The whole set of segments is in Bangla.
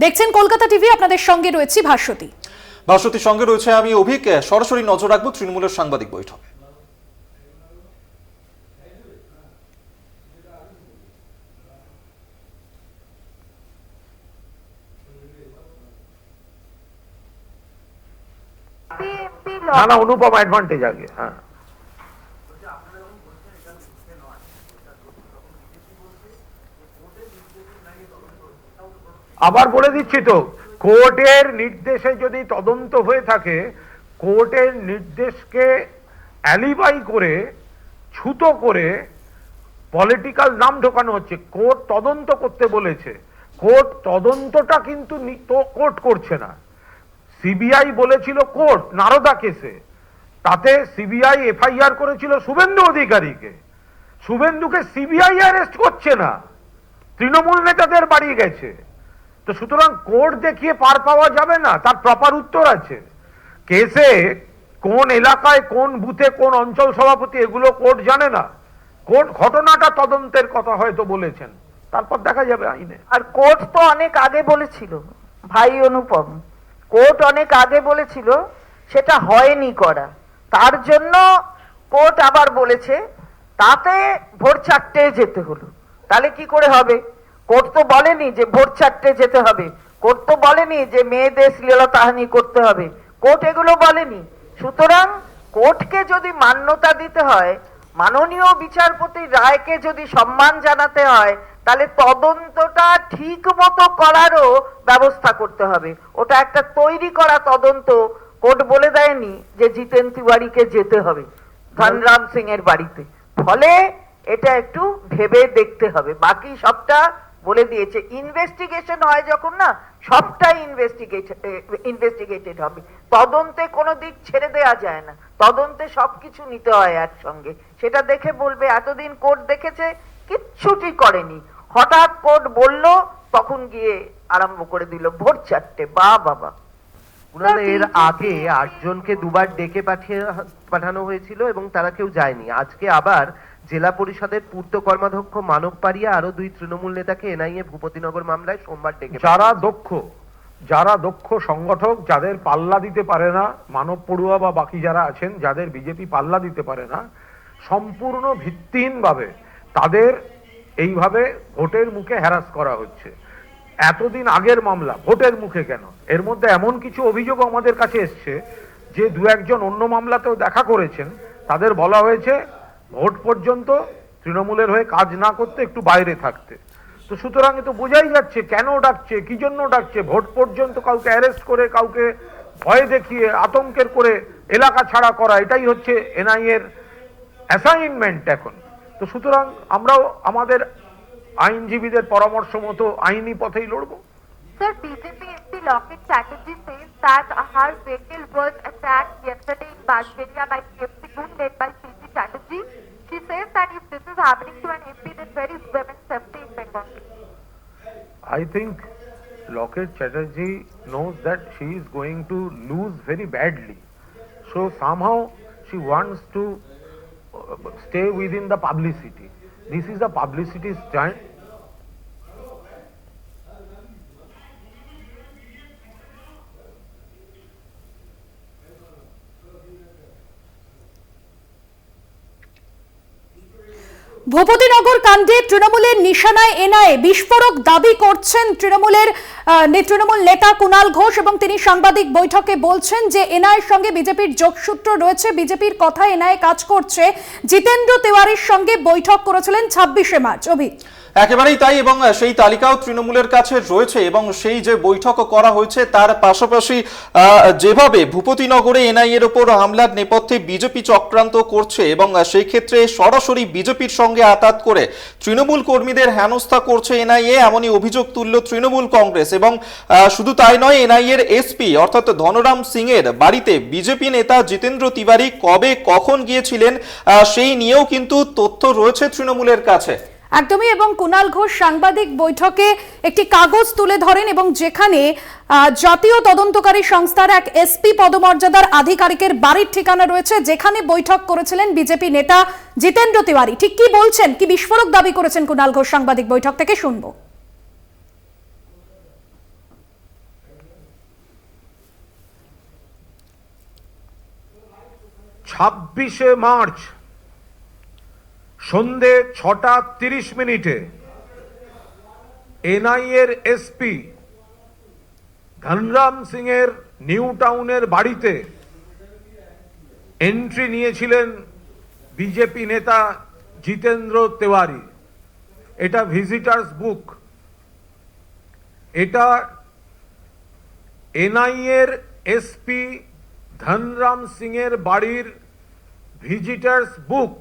দেখছেন কলকাতা টিভি, আপনাদের সঙ্গে রয়েছে ভাস্বতী। ভাস্বতীর সঙ্গে রয়েছে আমি অভিক। সরাসরি নজর রাখবো তৃণমূলের সাংবাদিক বৈঠক। না অনুপম অ্যাডভান্টেজ আগে। হ্যাঁ, আবার বলে দিচ্ছি তো, কোর্টের নির্দেশে যদি তদন্ত হয়ে থাকে, কোর্টের নির্দেশকে অ্যালিবাই করে ছুতো করে পলিটিক্যাল নাম ঢোকানো হচ্ছে। কোর্ট তদন্ত করতে বলেছে, কোর্ট তদন্তটা কিন্তু কোর্ট করছে না। সিবিআই বলেছিল কোর্ট নারদা কেসে, তাতে সিবিআই এফআইআর করেছিল শুভেন্দু অধিকারীকে। শুভেন্দুকে সিবিআই অ্যারেস্ট করছে না, তৃণমূল নেতাদের বাড়ি গেছে। তো সুতরাং কোর্ট দেখিয়ে পার পাওয়া যাবে না, তার প্রপার উত্তর আছে। কেসে কোন এলাকায় কোন বুথে কোন অঞ্চল সভাপতি, এগুলো কোর্ট জানে না। কোর্ট ঘটনাটা তদন্তের কথা হয়তো বলেছেন, তারপর দেখা যাবে আইনে। আর কোর্ট তো অনেক আগে বলেছিল ভাই অনুপম, কোর্ট অনেক আগে বলেছিল, সেটা হয়নি করা। তার জন্য কোর্ট আবার বলেছে, তাতে ভোর 4টে যেতে হলো। তাহলে কি করে হবে? কোর্ট তো বলেনি যে ভোর 4টে যেতে হবে, কোর্ট তো বলেনি যে মেয়েদের শ্লীলতাহানি করতে হবে, কোর্ট এগুলো বলেনি। সুতরাং কোর্টকে যদি মান্যতা দিতে হয়, মাননীয় বিচারপতির রায়কে যদি সম্মান জানাতে হয়, তাহলে তদন্তটা ঠিক মতো করারও ব্যবস্থা করতে হবে। ওটা একটা তৈরি করা তদন্ত। কোর্ট বলে দেয়নি যে জিতেন তিওয়ারিকে যেতে হবে ধনরাম সিং এর বাড়িতে, ফলে এটা একটু ভেবে দেখতে হবে। বাকি সবটা বলে দিয়েছে। ইনভেস্টিগেশন হয় যখন, না সবটাই ইনভেস্টিগেটেড হবে। তদন্তে কোনো দিক ছেড়ে দেওয়া যায় না, তদন্তে সবকিছু নিতে হয় একসঙ্গে। সেটা দেখে বলবে। এতদিন কোর্ট দেখেছে কিচ্ছুটি করেনি, হঠাৎ কোর্ট বলল, তখন গিয়ে আরম্ভ করে দিল ভোর 4টে। বাবা, এর আগে 8 জনকে দুবার ডেকে পাঠানো হয়েছিল এবং তারা কেউ যায়নি। আজকে আবার জেলা পরিষদের পূর্ত কর্মাধ্যক্ষ মানব পারিয়া আরো 2 তৃণমূল নেতাকে এনআইএ ভূপতিনগর মামলায় সোমবার ডেকে। যারা দক্ষ সংগঠক, যাদের পাল্লা দিতে পারে না, মানব পড়ুয়া বা বাকি যারা আছেন, যাদের বিজেপি পাল্লা দিতে পারে না, সম্পূর্ণ ভিত্তিহীনভাবে তাদের এইভাবে ভোটের মুখে হ্যারাস করা হচ্ছে। এতদিন আগের মামলা ভোটের মুখে কেন? এর মধ্যে এমন কিছু অভিযোগ আমাদের কাছে এসছে যে 2-1 অন্য মামলাতেও দেখা করেছেন, তাদের বলা হয়েছে ভোট পর্যন্ত তৃণমূলের হয়ে কাজ না করতে, একটু বাইরে থাকতে। তো সুতরাং তো বোঝাই যাচ্ছে কেন ডাকছে, কি জন্য ডাকছে। ভোট পর্যন্ত কাউকে অ্যারেস্ট করে, কাউকে ভয় দেখিয়ে, আতঙ্কের করে এলাকা ছাড়া করা, এটাই হচ্ছে এনআইএর অ্যাসাইনমেন্ট এখন। তো সুতরাং আমরাও আমাদের আইনজীবীদের পরামর্শ মতো আইনি পথেই লড়বো। Sir, BJP MP Locket Chatterjee says that her vehicle was attacked yesterday in Bajberia by CFC group led by CC Chatterjee. She says that if this is happening to an MP, then where is women's safety in Bengal? I think Locket Chatterjee knows that she is going to lose very badly. So somehow she wants to stay within the publicity. This is a publicity stunt. Bhupatinagar কাণ্ডে তৃণমূলের নিশানায় এনআইএ। বিস্ফোরক দাবি করছেন তৃণমূল নেতা কুণাল ঘোষ, এবং তিনি সাংবাদিক বৈঠকে বলছেন যে এনআইএর সঙ্গে বিজেপির যোগসূত্র রয়েছে, বিজেপির কথা এনআইএ কাজ করছে। জিতেন্দ্র তিওয়ারির সঙ্গে বৈঠক করেছিলেন 26শে মার্চ। অভিক একেবারেই তাই, এবং সেই তালিকাও তৃণমূলের কাছে রয়েছে, এবং সেই যে বৈঠক করা হয়েছে তার পাশাপাশি যেভাবে ভূপতিনগরে এনআইএর উপর হামলার নেপথ্যে বিজেপি চক্রান্ত করছে, এবং সেই ক্ষেত্রে সরাসরি বিজেপির সঙ্গে আতাত করে তৃণমূল কর্মীদের হেনস্থা করছে এনআইএ, এমনই অভিযোগ তুলল তৃণমূল কংগ্রেস। এবং শুধু তাই নয়, এনআইএর এসপি অর্থাৎ ধনরাম সিং এর বাড়িতে বিজেপি নেতা জিতেন্দ্র তিওয়ারি কবে কখন গিয়েছিলেন সেই নিয়েও কিন্তু তথ্য রয়েছে তৃণমূলের কাছে। একদমই। এবং কুণাল ঘোষ সাংবাদিক বৈঠকে একটি কাগজ তুলে ধরেন, এবং যেখানে জাতীয় তদন্তকারী সংস্থার এক এসপি পদমর্যাদার আধিকারিকের বাড়ির ঠিকানা রয়েছে, যেখানে বৈঠক করেছিলেন বিজেপি নেতা জিতেন্দ্র তিওয়ারি। ঠিক কি বলছেন, কি বিস্ফোরক দাবি করেছেন কুণাল ঘোষ সাংবাদিক বৈঠক থেকে, শুনবো। 26শে মার্চ সন্ধে 6:30 এনআইএর এসপি ধনরাম সিং এর নিউ টাউনের বাড়িতে এন্ট্রি নিয়েছিলেন বিজেপি নেতা জিতেন্দ্র তেওয়ারি। এটা ভিজিটার্স বুক। এটা এনআইএর এসপি ধনরাম সিং এর বাড়ির ভিজিটার্স বুক।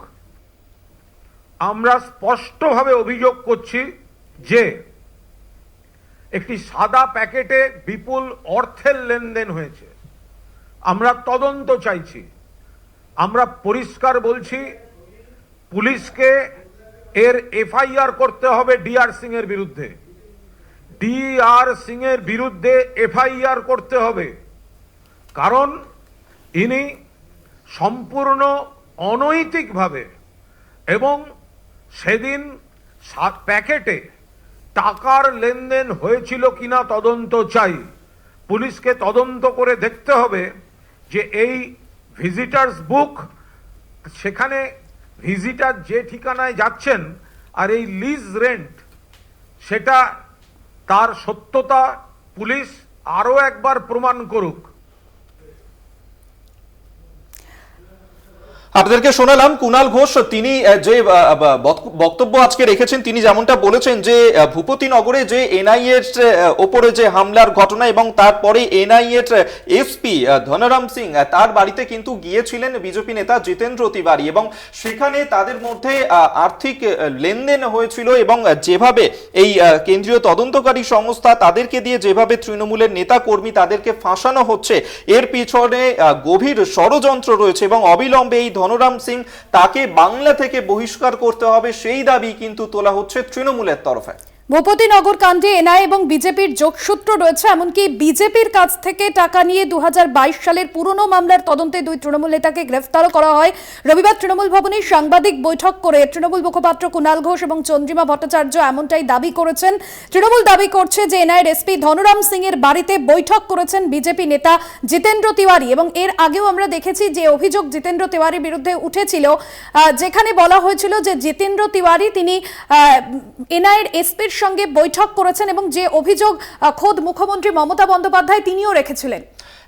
আমরা স্পষ্টভাবে অভিযোগ করছি যে একটি সাদা প্যাকেটে বিপুল অর্থের লেনদেন হয়েছে। আমরা তদন্ত চাইছি। আমরা পরিষ্কার বলছি, পুলিশকে এর এফআইআর করতে হবে ডিআর সিং এর বিরুদ্ধে। ডিআর সিং এর বিরুদ্ধে এফআইআর করতে হবে, কারণ ইনি সম্পূর্ণ অনৈতিকভাবে এবং সেদিন প্যাকেটে টাকার লেনদেন হয়েছিল কিনা তদন্ত চাই। পুলিশকে তদন্ত করে দেখতে হবে যে এই ভিজিটার্স বুক, সেখানে ভিজিটার যে ঠিকানায় যাচ্ছেন আর এই লিজ রেন্ট, সেটা তার সত্যতা পুলিশ আরো একবার প্রমাণ করুক। আপনাদেরকে শোনালাম কুণাল ঘোষ, তিনি যে বক্তব্য আজকে রেখেছেন, তিনি যেমনটা বলেছেন যে ভূপতিনগরে যে এনআইএর ওপরে যে হামলার ঘটনা এবং তারপরে এনআইএর এসপি ধনরাম সিং তার বাড়িতে কিন্তু গিয়েছিলেন বিজেপি নেতা জিতেন্দ্র তিওয়ারি এবং সেখানে তাদের মধ্যে আর্থিক লেনদেন হয়েছিল এবং যেভাবে এই কেন্দ্রীয় তদন্তকারী সংস্থা তাদেরকে দিয়ে যেভাবে তৃণমূলের নেতা কর্মী তাদেরকে ফাঁসানো হচ্ছে, এর পিছনে গভীর ষড়যন্ত্র রয়েছে এবং অবিলম্বে এই ধনরাম সিং তাকে বাংলা থেকে বহিষ্কার করতে হবে, সেই দাবি কিন্তু তোলা হচ্ছে তৃণমূলের তরফে। ভূপতিনগর কাণ্ডে এনআইএ এবং বিজেপির যোগসূত্র রয়েছে, এমনকি বিজেপির কাছ থেকে টাকা নিয়ে 2022 সালের পুরনো মামলার তদন্তে দুই তৃণমূল নেতাকে গ্রেফতারও করা হয়। রবিবার তৃণমূল ভবনে সাংবাদিক বৈঠক করে তৃণমূল মুখপাত্র কুণাল ঘোষ এবং চন্দ্রিমা ভট্টাচার্য এমনটাই দাবি করেছেন। তৃণমূল দাবি করছে যে এনআইএর এসপি ধনরাম সিং এর বাড়িতে বৈঠক করেছেন বিজেপি নেতা জিতেন্দ্র তিওয়ারি এবং এর আগেও আমরা দেখেছি যে অভিযোগ জিতেন্দ্র তিওয়ারির বিরুদ্ধে উঠেছিল, যেখানে বলা হয়েছিল যে জিতেন্দ্র তিওয়ারি তিনি এনআইএর এসপির সঙ্গে বৈঠক করেছেন এবং যে অভিযোগ খোদ মুখ্যমন্ত্রী মমতা বন্দ্যোপাধ্যায় তিনিও রেখেছিলেন।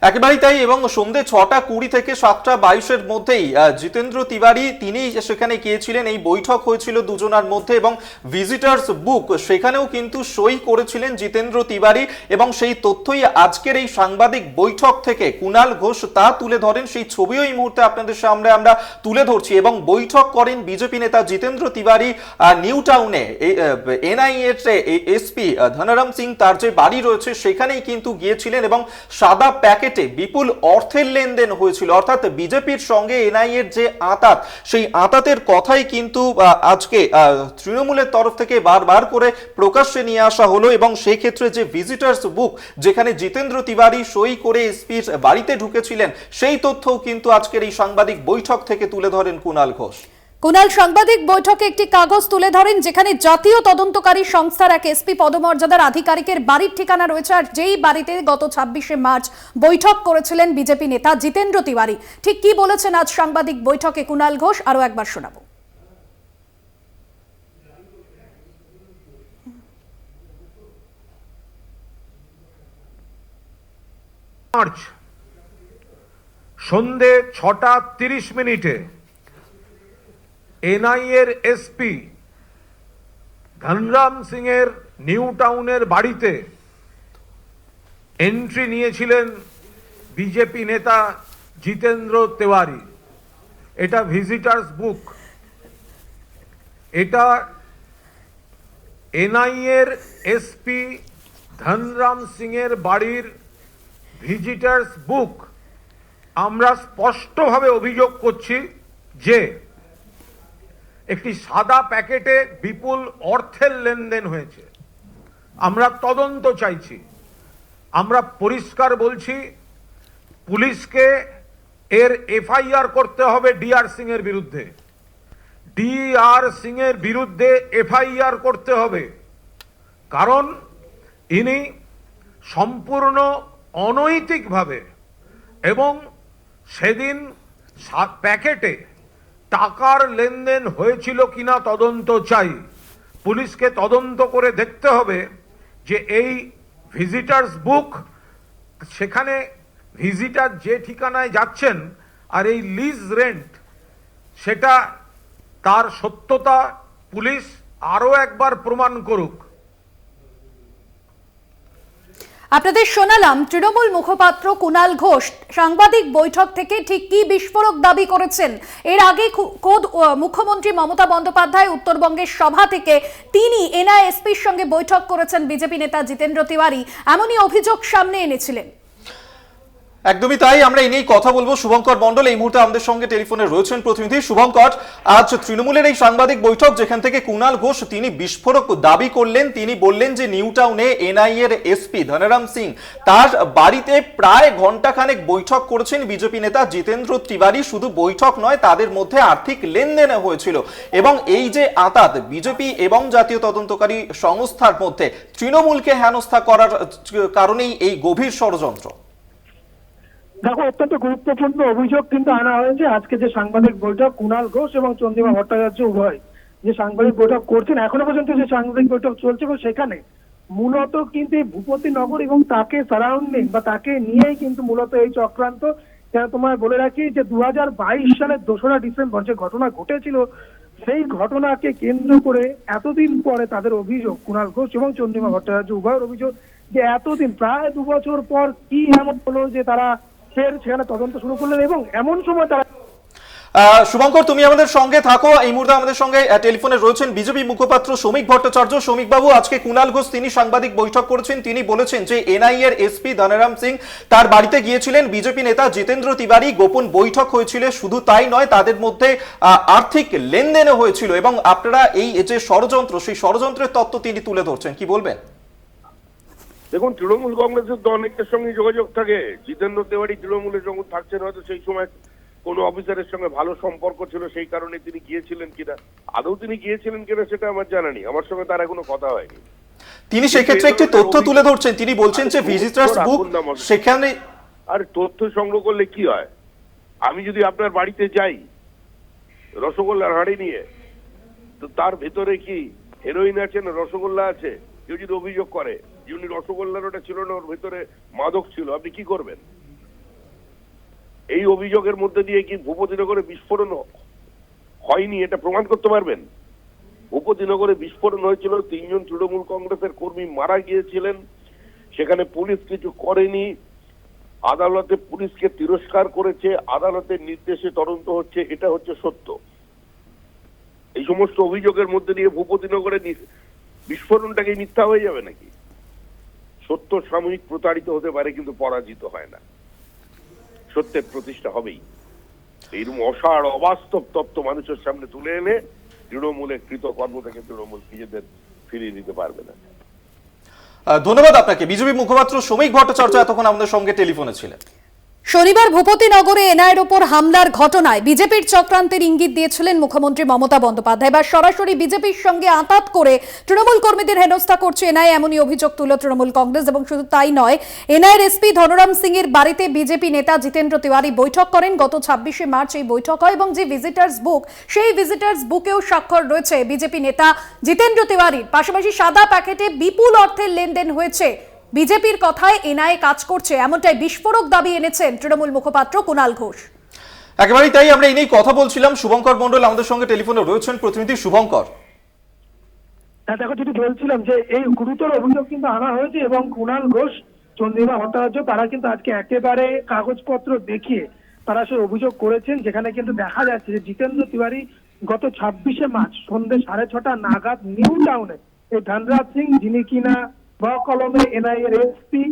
একেবারেই তাই, এবং সন্ধ্যে 6:20 থেকে 7:22 মধ্যেই জিতেন্দ্র তিওয়ারি তিনি সেখানে গিয়েছিলেন। এই বৈঠক হয়েছিল দুজনার মধ্যে এবং ভিজিটার্স বুক সেখানেও কিন্তু সই করেছিলেন জিতেন্দ্র তিওয়ারি এবং সেই তথ্যই আজকের এই সাংবাদিক বৈঠক থেকে কুণাল ঘোষ তা তুলে ধরেন। সেই ছবিও এই মুহূর্তে আপনাদের সামনে আমরা তুলে ধরছি এবং বৈঠক করেন বিজেপি নেতা জিতেন্দ্র তিওয়ারি নিউ টাউনে এনআইএর এসপি ধনরাম সিং তার যে বাড়ি রয়েছে সেখানেই কিন্তু গিয়েছিলেন এবং সাদা প্যাকেট বিপুল অর্থের লেনদেন হয়েছিল, অর্থাৎ বিজেপির সঙ্গে এনআইএর যে আঁতাত, সেই আঁতাতের কথাই কিন্তু আজকে তৃণমূলের তরফ থেকে বারবার করে প্রকাশ্যে নিয়ে আসা হলো এবং সেই ক্ষেত্রে যে ভিজিটার্স বুক যেখানে জিতেন্দ্র তিওয়ারি সই করে এসপির বাড়িতে ঢুকেছিলেন, সেই তথ্যও কিন্তু আজকের এই সাংবাদিক বৈঠক থেকে তুলে ধরেন কুণাল ঘোষ। কুণাল সাংবাদিক বৈঠকে একটি কাগজ তুলে ধরেন যেখানে জাতীয় তদন্তকারী সংস্থার এক এসপি পদমর্যাদার আধিকারিকের বাড়ির ঠিকানা রয়েছে, আর যেই বাড়িতে গত 26শে মার্চ বৈঠক করেছিলেন বিজেপি নেতা জিতেন্দ্র তিওয়ারি। ঠিক কি বলেছেন আজ সাংবাদিক বৈঠকে কুণাল ঘোষ, আরো একবার শোনাবো। মার্চ সন্ধে 6:30 এনআইএর এসপি ধনরাম সিং এর নিউ টাউনের বাড়িতে এন্ট্রি নিয়েছিলেন বিজেপি নেতা জিতেন্দ্র তেওয়ারি। এটা ভিজিটার্স বুক। এটা এনআইএর এসপি ধনরাম সিং এর বাড়ির ভিজিটার্স বুক। আমরা স্পষ্টভাবে অভিযোগ করছি যে একটি সাদা প্যাকেটে বিপুল অর্থের লেনদেন হয়েছে। আমরা তদন্ত চাইছি। আমরা পরিষ্কার বলছি, পুলিশকে এর এফআইআর করতে হবে ডিআর সিং এর বিরুদ্ধে। ডিআর সিং এর বিরুদ্ধে এফআইআর করতে হবে, কারণ ইনি সম্পূর্ণ অনৈতিকভাবে এবং সেদিন প্যাকেটে টাকার লেনদেন হয়েছিল কিনা তদন্ত চাই। পুলিশকে তদন্ত করে দেখতে হবে যে এই ভিজিটার্স বুক, সেখানে ভিজিটার যে ঠিকানায় যাচ্ছেন আর এই লিজ রেন্ট, সেটা তার সত্যতা পুলিশ আরো একবার প্রমাণ করুক। আপনাদের শোনালাম তৃণমূল মুখপাত্র কুণাল ঘোষ সাংবাদিক বৈঠক থেকে ঠিক কি বিস্ফোরক দাবি করেছেন। এর আগে খোদ মুখ্যমন্ত্রী মমতা বন্দ্যোপাধ্যায় উত্তরবঙ্গের সভা থেকে তিনি এনআইএসপির সঙ্গে বৈঠক করেছেন বিজেপি নেতা জিতেন্দ্র তিওয়ারি, এমনই অভিযোগ সামনে এনেছিলেন। একদমই তাই, আমরা এই নিয়েই কথা বলবো। শুভঙ্কর মণ্ডল এই মুহূর্তে আমাদের সঙ্গে টেলিফোনে রয়েছেন প্রতিনিধি। শুভঙ্কর, আজ তৃণমূলের এই সাংবাদিক বৈঠক যেখান থেকে কুণাল ঘোষ তিনি বিস্ফোরক দাবি করলেন, তিনি বললেন যে নিউ টাউনে এনআইএ এর এসপি ধনরাম সিং তার বাড়িতে প্রায় ঘন্টাখানেক বৈঠক করেছেন বিজেপি নেতা জিতেন্দ্র তিওয়ারি। শুধু বৈঠক নয়, তাদের মধ্যে আর্থিক লেনদেন হয়েছিল এবং এই যে আঁতাত বিজেপি এবং জাতীয় তদন্তকারী সংস্থার মধ্যে তৃণমূলকে হেনস্থা করার কারণেই এই গভীর ষড়যন্ত্র। দেখো, অত্যন্ত গুরুত্বপূর্ণ অভিযোগ কিন্তু আনা হয়েছে। আজকে যে সাংবাদিক বৈঠক কুণাল ঘোষ এবং চন্দ্রিমা ভট্টাচার্য উভয় যে সাংবাদিক বৈঠক করছেন, এখনো পর্যন্ত যে সাংবাদিক বৈঠক চলছে এবং সেখানে মূলত কিন্তু ভূপতিনগর এবং তাকে সারাউন্ডিং বা তাকে নিয়েই কিন্তু মূলত এই চক্রান্ত। তোমায় বলে রাখি যে 2022 সালের 2রা ডিসেম্বর যে ঘটনা ঘটেছিল, সেই ঘটনাকে কেন্দ্র করে এতদিন পরে তাদের অভিযোগ, কুণাল ঘোষ এবং চন্দ্রিমা ভট্টাচার্য উভয়ের অভিযোগ যে এতদিন প্রায় 2 বছর পর কি এমন হলো যে তারা ফের সেখানে তদন্ত শুরু করলেন এবং এমন সময় তারা। শুভঙ্কর, তুমি আমাদের সঙ্গে থাকো। এই মুহূর্তে আমাদের সঙ্গে টেলিফোনে রয়েছেন বিজেপি মুখপাত্র শ্রমিক ভট্টাচার্য। শ্রমিক বাবু, আজকে কুণাল ঘোষ তিনি সাংবাদিক বৈঠক করেছেন, তিনি বলেছেন যে এনআইএ এর এসপি ধনরাম সিং তার বাড়িতে গিয়েছিলেন বিজেপি নেতা জিতেন্দ্র তিওয়ারি, গোপন বৈঠক হয়েছিল। শুধু তাই নয়, তাদের মধ্যে আর্থিক লেনদেনও হয়েছিল এবং আপনারা এই যে ষড়যন্ত্র, সেই ষড়যন্ত্রের তত্ত্ব তিনি তুলে ধরছেন, কি বলবেন? দেখুন, তৃণমূল কংগ্রেসের তো অনেকের সঙ্গে যোগাযোগ থাকে। জিতেন্দ্র তিওয়ারি তৃণমূলের যখন থাকছেন, হয়তো সেই সময় কোনো অফিসারের সঙ্গে ভালো সম্পর্ক ছিল, সেই কারণে তিনি গিয়েছিলেন কিনা, আদৌ তিনি গিয়েছিলেন কিনা সেটা আমার জানা নেই, আমার সঙ্গে তার এখনো কথা হয়নি। তিনি সেক্ষেত্রে একটি তথ্য তুলে ধরছেন, তিনি বলছেন যে ভিজিটার্স বুক সেখানে। আর তথ্য সংগ্রহ করলে কি হয়? আমি যদি আপনার বাড়িতে যাই রসগোল্লার হাঁড়ি নিয়ে, তো তার ভেতরে কি হেরোইন আছে না রসগোল্লা আছে? কেউ যদি অভিযোগ করে যে উনি রসগোল্লার ওটা ছিল না, ওর ভেতরে মাদক ছিল, আপনি কি করবেন? এই অভিযোগের মধ্যে দিয়ে কি ভূপতিনগরে বিস্ফোরণ হয়নি এটা প্রমাণ করতে পারবেন? ভূপতিনগরে বিস্ফোরণ হয়েছিল, 3 জন তৃণমূল কংগ্রেসের কর্মী মারা গিয়েছিলেন, সেখানে পুলিশ কিছু করেনি, আদালতে পুলিশকে তিরস্কার করেছে, আদালতের নির্দেশে তদন্ত হচ্ছে, এটা হচ্ছে সত্য। এই সমস্ত অভিযোগের মধ্যে দিয়ে ভূপতিনগরে বিস্ফোরণটাকে মিথ্যা হয়ে যাবে নাকি? সত্য সাময়িক প্রতারিত হতে পারে, কিন্তু পরাজিত হয় না, সত্যের প্রতিষ্ঠা হবেই। এইরকম অসাড় অবাস্তব তত্ত্ব মানুষের সামনে তুলে এনে তৃণমূলের কৃতকর্ম থেকে তৃণমূল নিজেদের ফিরিয়ে দিতে পারবে না। ধন্যবাদ আপনাকে। বিজেপি মুখপাত্র শ্রমিক ভট্টাচার্য এতক্ষণ আমাদের সঙ্গে টেলিফোনে ছিলেন। শনিবার ভূপতিনগরে এনআইএর ওপর হামলার ঘটনায় বিজেপির চক্রান্তের ইঙ্গিত দিয়েছিলেন মুখ্যমন্ত্রী মমতা বন্দ্যোপাধ্যায়। এবার সরাসরি বিজেপির সঙ্গে আঁতাত করে তৃণমূল কর্মীদের হেনস্থা করছে এনআইএ, এমনই অভিযোগ তুলল তৃণমূল কংগ্রেস। এবং শুধু তাই নয়, এনআইএর এসপি ধনরাম সিং এর বাড়িতে বিজেপি নেতা জিতেন্দ্র তিওয়ারি বৈঠক করেন। গত 26শে মার্চ এই বৈঠক হয় এবং যে ভিজিটার্স বুক, সেই ভিজিটার্স বুকেও স্বাক্ষর রয়েছে বিজেপি নেতা জিতেন্দ্র তিওয়ারির। পাশাপাশি সাদা প্যাকেটে বিপুল অর্থের লেনদেন হয়েছে। বিজেপির কথায় এনআইএ কাজ করছে, এমনটাই বিস্ফোরক দাবি এনেছেন তৃণমূল মুখপাত্র কুণাল ঘোষ। একেবারেই তাই, আমরা এই নিয়ে কথা বলছিলাম। শুভঙ্কর মণ্ডল আমাদের সঙ্গে টেলিফোনে রয়েছেন, প্রতিনিধি শুভঙ্কর। দেখো, যেটি বলছিলাম যে এই গুরুতর অভিযোগ কিন্তু আনা হয়েছে এবং কুণাল ঘোষ, চন্দ্রিমা ভট্টাচার্য তারা কিন্তু আজকে একেবারে কাগজপত্র দেখিয়ে তারা সেই অভিযোগ করেছেন, যেখানে কিন্তু দেখা যাচ্ছে যে জিতেন্দ্র তিওয়ারি গত 26শে মার্চ সন্ধ্যে 6:30 নাগাদ নিউ টাউনে এই ধনরাজ সিং, যিনি কিনা কলমে এনআইএ এর এসপি,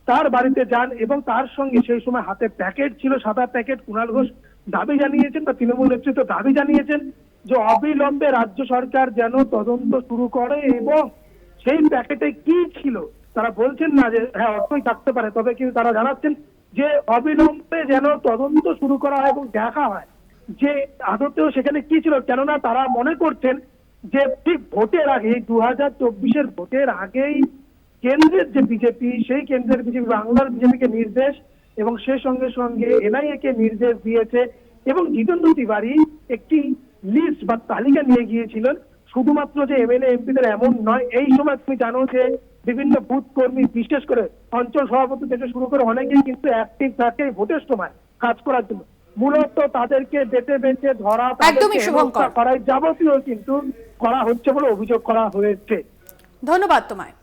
তার বাড়িতে যান এবং তার সঙ্গে সেই সময় হাতে প্যাকেট ছিল, সাদা প্যাকেট। কুণাল ঘোষ দাবি জানিয়েছেন বা তৃণমূল নেতৃত্ব দাবি জানিয়েছেন যে অবিলম্বে রাজ্য সরকার যেন তদন্ত শুরু করে এবং সেই প্যাকেটে কি ছিল তারা বলছেন না যে হ্যাঁ অর্থই থাকতে পারে, তবে কিন্তু তারা জানাচ্ছেন যে অবিলম্বে যেন তদন্ত শুরু করা হয় এবং দেখা হয় যে আদতেও সেখানে কি ছিল। কেননা তারা মনে করছেন যে ঠিক ভোটের আগে, 2024-এর ভোটের আগেই কেন্দ্রের যে বিজেপি, সেই কেন্দ্রের বিজেপি বাংলার বিজেপিকে নির্দেশ এবং সেই সঙ্গে সঙ্গে এনআইএ কে নির্দেশ দিয়েছে এবং জিতেন্দ্র তিওয়ারি একটি লিস্ট বা তালিকা নিয়ে গিয়েছিলেন। শুধুমাত্র যে এমএলএ এমপিদের এমন নয়, এই সময় তুমি জানো যে বিভিন্ন বুথ কর্মী, বিশেষ করে অঞ্চল সভাপতি থেকে শুরু করে অনেকেই কিন্তু অ্যাক্টিভ থাকে ভোটের সময় কাজ করার জন্য। মূলত তাদেরকে বেঁচে বেঁচে ধরা, একদমই শুভঙ্কর। করার যাবতীয় কিন্তু করা হচ্ছে বলে অভিযোগ করা হয়েছে। ধন্যবাদ তোমায়।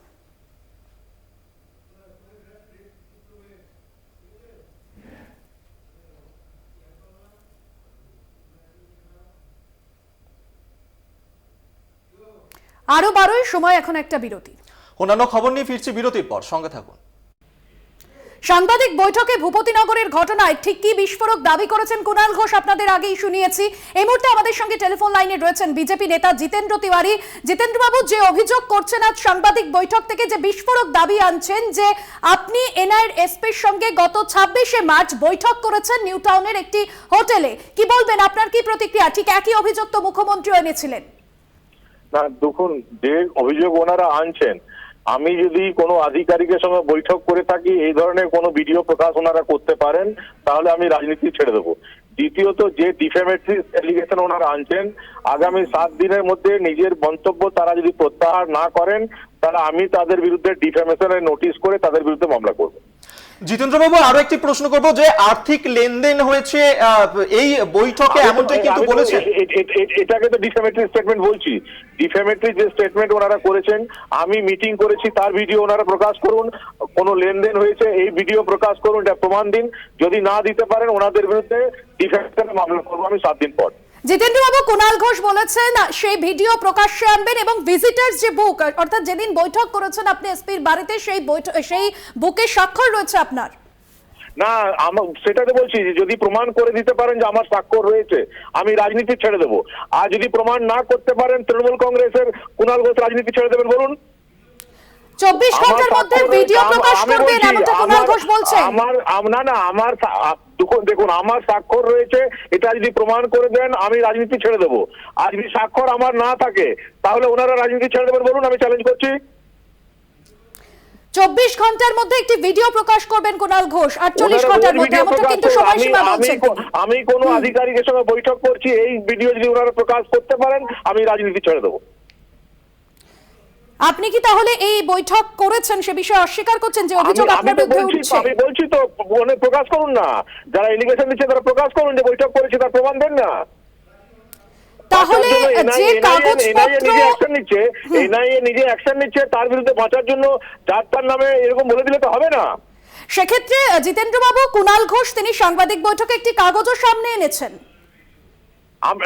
আরো 12 সময় এখন একটা বিরতি। অন্যান্য খবর নিয়ে ফিরছি বিরতির পর, সঙ্গে থাকুন। সাংবাদিক বৈঠকে ভূপতিনগরের ঘটনায় ঠিক কি বিস্ফোরক দাবি করেছেন কুণাল ঘোষ আপনাদের আগেই শুনিয়েছি। এই মুহূর্তে আমাদের সঙ্গে টেলিফোন লাইনে রয়েছেন বিজেপি নেতা জিতেন্দ্র তিওয়ারি। জিতেন্দ্রবাবু, যে অভিযোগ করছেন আজ সাংবাদিক বৈঠক থেকে, যে বিস্ফোরক দাবি আনছেন যে আপনি এনআইএর এসপির সঙ্গে গত 26শে মার্চ বৈঠক করেছেন নিউ টাউনের একটি হোটেলে, কি বলবেন, আপনার কি প্রতিক্রিয়া? ঠিক একই অভিযোগ তো মুখ্যমন্ত্রীও এনেছিলেন। না দেখুন, যে অভিযোগ ওনারা আনছেন, আমি যদি কোনো আধিকারিকের সঙ্গে বৈঠক করে থাকি, এই ধরনের কোনো ভিডিও প্রকাশ ওনারা করতে পারেন, তাহলে আমি রাজনীতি ছেড়ে দেবো। দ্বিতীয়ত, যে ডিফেমেটরি অ্যালিগেশন ওনারা আনছেন, আগামী 7 দিনের মধ্যে নিজের মন্তব্য তারা যদি প্রত্যাহার না করেন, তাহলে আমি তাদের বিরুদ্ধে ডিফেমেশনের নোটিশ করে তাদের বিরুদ্ধে মামলা করব। জিতেন্দ্রবাবু, আরো একটি প্রশ্ন করব, যে আর্থিক লেনদেন হয়েছে এই বৈঠকে, এমনটাই কিন্তু বলেছেন। এটাকে তো ডিফেমেটরি স্টেটমেন্ট বলছি। ডিফেমেটরি যে স্টেটমেন্ট ওনারা করেছেন, আমি মিটিং করেছি তার ভিডিও ওনারা প্রকাশ করুন, কোনো লেনদেন হয়েছে এই ভিডিও প্রকাশ করুন, এটা প্রমাণ দিন। যদি না দিতে পারেন, ওনাদের বিরুদ্ধে ডিফেমেশনের মামলা করবো আমি 7 দিন পর। জিতেন্দ্রবাবু, কুণাল ঘোষ বলেছেন সেই ভিডিও প্রকাশ্যে আনবেন এবং ভিজিটার্স যে বুক, অর্থাৎ যেদিন বৈঠক করেছেন আপনি এসপির বাড়িতে, সেই বুকে স্বাক্ষর রয়েছে আপনার। না, সেটা তো বলছি, যদি প্রমাণ করে দিতে পারেন যে আমার স্বাক্ষর রয়েছে, আমি রাজনীতি ছেড়ে দেবো। আর যদি প্রমাণ না করতে পারেন, তৃণমূল কংগ্রেসের কুণাল ঘোষ রাজনীতি ছেড়ে দেবেন বলুন। 24 ঘন্টার মধ্যে ভিডিও প্রকাশ করবেন এমনটা কুণাল ঘোষ বলছেন। দেখুন, আমার স্বাক্ষর রয়েছে, এটা যদি প্রমাণ করে দেন, আমি রাজনীতি ছেড়ে দেবো। আর যদি স্বাক্ষর আমার না থাকে, তাহলে ওনারা রাজনীতি ছেড়ে দেবেন বলুন, আমি চ্যালেঞ্জ করছি। 24 ঘন্টার মধ্যে একটি ভিডিও প্রকাশ করবেন কুণাল ঘোষ, 48 ঘন্টার মধ্যে, এমনটা কিন্তু সময়সীমা বলছেন। আমি কোনো আধিকারিকের সঙ্গে বৈঠক করছি, এই ভিডিও যদি ওনারা প্রকাশ করতে পারেন, আমি রাজনীতি ছেড়ে দেবো। আপনি কি তাহলে এই বৈঠক করেছেন সে বিষয়ে অস্বীকার করছেন, যে অভিযোগ আপনার বিরুদ্ধে উঠছে? আমি বলছি তো, প্রকাশ করুন না, যারা এলিগেশন দিচ্ছে তারা প্রকাশ করুন যে বৈঠক করেছে, তার প্রমাণ দেন না। তাহলে যে কাগজপত্র এনআইএ নিজে অ্যাকশন নিচ্ছে, তার বিরুদ্ধে বাঁচার জন্য যার তার নামে এরকম বলে দিলে তো হবে না। সেক্ষেত্রে জিতেন্দ্রবাবু, কুণাল ঘোষ তিনি সাংবাদিক বৈঠকে একটি কাগজও সামনে এনেছেন।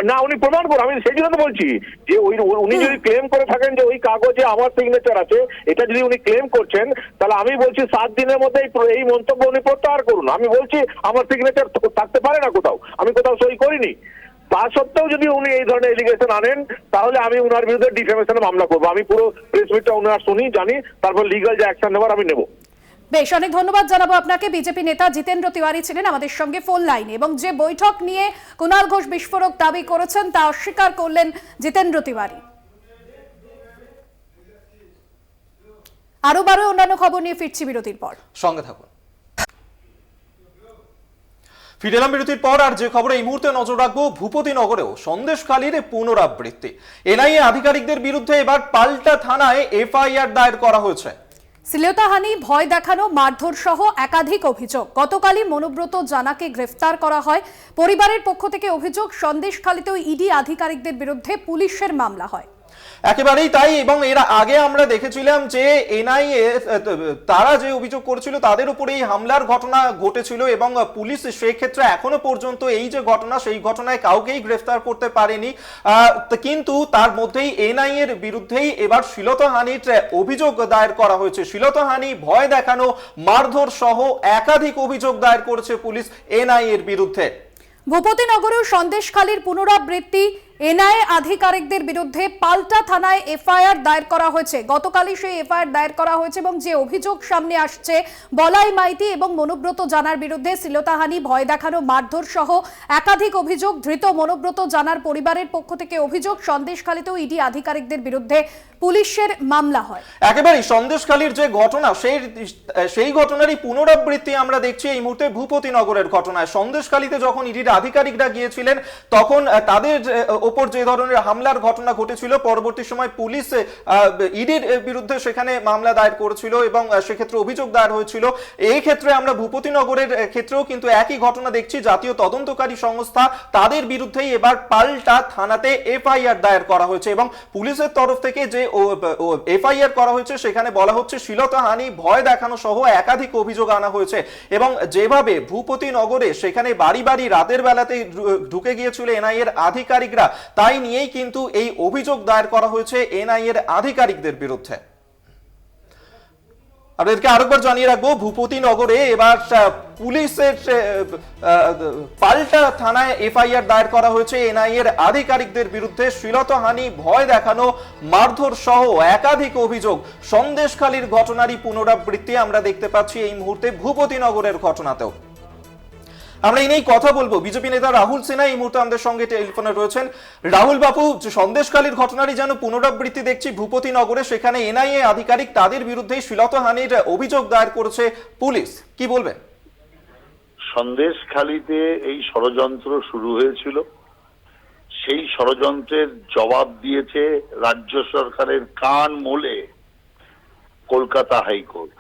না, উনি প্রমাণ করুন, আমি সেই জন্য তো বলছি যে উনি যদি ক্লেম করে থাকেন যে ওই কাগজে আমার সিগনেচার আছে, এটা যদি উনি ক্লেম করছেন, তাহলে আমি বলছি 7 দিনের মধ্যে এই মন্তব্য উনি প্রত্যাহার করুন। আমি বলছি আমার সিগনেচার থাকতে পারে না কোথাও, আমি কোথাও সই করিনি। তা সত্ত্বেও যদি উনি এই ধরনের এলিগেশন আনেন, তাহলে আমি উনার বিরুদ্ধে ডিফেমেশনের মামলা করবো। আমি পুরো প্রেস মিটটা উনার শুনি, জানি, তারপর লিগাল যে অ্যাকশন নেবার আমি নেব। বেশ, অনেক ধন্যবাদ জানাবো আপনাকে। বিজেপি নেতা জিতেন্দ্র তিওয়ারি ছিলেন আমাদের সঙ্গে ফোন লাইনে, এবং যে বৈঠক নিয়ে কুণাল ঘোষ বিস্ফোরক দাবি করেছেন তা অস্বীকার করলেন জিতেন্দ্র তিওয়ারি। আরো 12 অন্যান্য খবর নিয়ে ফিরছি বিরতির পর, সঙ্গে থাকুন। ফিরে এলাম বিরতির পর, আর যে খবরে এই মুহূর্তে নজর রাখবো, ভূপতিনগরেও সন্দেশখালীর পুনরাবৃত্তি। এনআইএ আধিকারিকদের বিরুদ্ধে এবার পাল্টা থানায় এফআইআর দায়ের করা হয়েছে। শ্লীলতাহানি, ভয় দেখানো, মারধর সহ একাধিক অভিযোগ। গতকালই মনোব্রত জানাকে গ্রেফতার করা হয়। পরিবারের পক্ষ থেকে অভিযোগ, সন্দেশখালীতেও ইডি আধিকারিকদের বিরুদ্ধে পুলিশের মামলা হয়। একেবারেই তাই, এবং এর আগে আমরা দেখেছিলাম যে এনআইএ তারা যে অভিযোগ করেছিল তাদের উপরে এই হামলার ঘটনা ঘটেছিল, এবং পুলিশ সেই ক্ষেত্রে এখনো পর্যন্ত এই যে ঘটনা, সেই ঘটনায় কাউকেই গ্রেফতার করতে পারেনি। কিন্তু তার মধ্যেই এনআইএর বিরুদ্ধেই এবার শ্লীলতাহানির অভিযোগ দায়ের করা হয়েছে। শ্লীলতাহানি, ভয় দেখানো, মারধর সহ একাধিক অভিযোগ দায়ের করেছে পুলিশ এনআইএর বিরুদ্ধে। ভূপতিনগরেও সন্দেশখালীর পুনরাবৃত্তি, এনআইএ আধিকারিকদের বিরুদ্ধে পাল্টা থানায় এফআইআর দায়ের করা হয়েছে। গতকালই সেই এফআইআর দায়ের করা হয়েছে এবং যে অভিযোগ সামনে আসছে, বলাই মাইতি এবং মনোব্রত জানার বিরুদ্ধে শ্লীলতাহানি, ভয় দেখানো, মারধর সহ একাধিক অভিযোগ। ধৃত মনোব্রত জানার পরিবারের পক্ষ থেকে অভিযোগ, সন্দেশখালীতেও ইডি আধিকারিকদের বিরুদ্ধে পুলিশের মামলা হয়। একেবারেই সন্দেশখালীর যে ঘটনা, সেই ঘটনারই পুনরাবৃত্তি আমরা দেখছি এই মুহূর্তে ভূপতিনগরের ঘটনায়। সন্দেশখালীতে যখন ইডির আধিকারিকরা গিয়েছিলেন তখন তাদের ওপর যে ধরনের হামলার ঘটনা ঘটেছিল, পরবর্তী সময় পুলিশ ইডির বিরুদ্ধে সেখানে মামলা দায়ের করেছিল এবং সেক্ষেত্রে অভিযোগ দায়ের হয়েছিল। এই ক্ষেত্রে আমরা ভূপতিনগরের ক্ষেত্রেও কিন্তু একই ঘটনা দেখছি। জাতীয় তদন্তকারী সংস্থা তাদের বিরুদ্ধেই এবার পাল্টা থানাতে এফআইআর দায়ের করা হয়েছে এবং পুলিশের তরফ থেকে যে এফআইআর করা হয়েছে সেখানে বলা হচ্ছে শ্লীলতাহানি, ভয় দেখানো সহ একাধিক অভিযোগ আনা হয়েছে। এবং যেভাবে ভূপতিনগরে সেখানে বাড়ি বাড়ি রাতের বেলাতে ঢুকে গিয়েছিল এনআইএর আধিকারিকরা, তাই নিয়েই কিন্তু এই অভিযোগ দায়ের করা হয়েছে এনআইএর আধিকারিকদের বিরুদ্ধে। আপনাদেরকে আরেকবার জানিয়ে রাখবো, ভূপতিনগরে এবার পুলিশের পাল্টা থানায় এফআইআর দায়ের করা হয়েছে এনআইএর আধিকারিকদের বিরুদ্ধে। শ্লীলতাহানি, ভয় দেখানো, মারধর সহ একাধিক অভিযোগ। সন্দেশখালীর ঘটনারই পুনরাবৃত্তি আমরা দেখতে পাচ্ছি এই মুহূর্তে ভূপতিনগরের ঘটনাতেও। আমরা এই নিয়েই কথা বলবো। বিজেপি নেতা রাহুল সিনহা এই মুহূর্তে আমাদের সঙ্গে টেলিফোনে রয়েছেন। রাহুল বাবু, সন্দেশখালীর ঘটনারই যেন পুনরাবৃত্তি দেখছি ভূপতিনগরে, সেখানে এনআইএ আধিকারিক তাদের বিরুদ্ধে শ্লীলতাহানির অভিযোগ দায়ের করেছে পুলিশ, কি বলবেন? সন্দেশখালীতে এই ষড়যন্ত্র শুরু হয়েছিল, সেই ষড়যন্ত্রের জবাব দিয়েছে রাজ্য সরকারের কান মোলে কলকাতা হাইকোর্ট।